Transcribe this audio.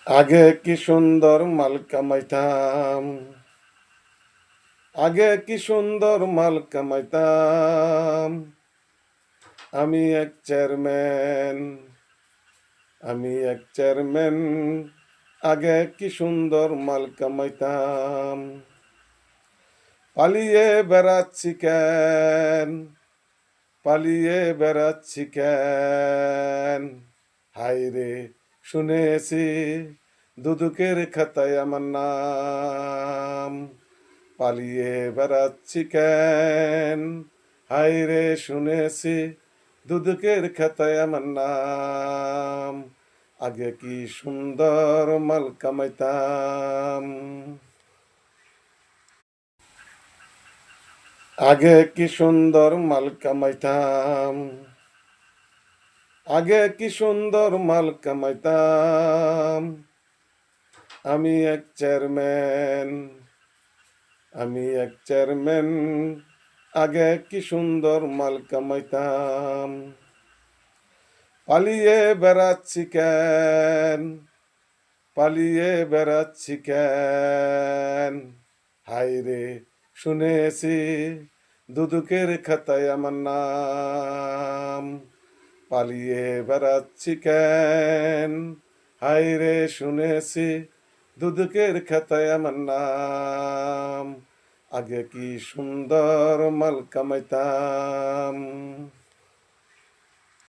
আগে কি সুন্দর মাল কামাইতাম, আগে কি সুন্দর মাল কামাইতাম। আমি এক চেয়ারম্যান, আমি এক চেয়ারম্যান। আগে কি সুন্দর মাল কামাইতাম। পালিয়ে বেড়াচ্ছি কেন, পালিয়ে বেড়াচ্ছি কেন। হায়রে শুনেছি দুদকের খাতায় আমার নাম। পালিয়ে বেড়াচ্ছি কেন, হায়রে শুনেছি দুদকের খাতায় আমার নাম। আগে কি সুন্দর মাল কামাইতাম, আগে কি সুন্দর মাল কামাইতাম। আগে কি সুন্দর মাল কামাইতাম। আমি এক চেয়ারম্যান, আমি এক চেয়ারম্যান। আগে কি সুন্দর মাল কামাইতাম। পালিয়ে বেড়াচ্ছি কেন, পালিয়ে বেড়াচ্ছি কেন। হায়রে শুনেছি দুদকের খাতায় আমার নাম। পালিয়ে বেড়াচ্ছি কেন, হায়রে শুনেছি দুদকের খাতায় আমার নাম। আগে কি সুন্দর মাল কামাইতাম।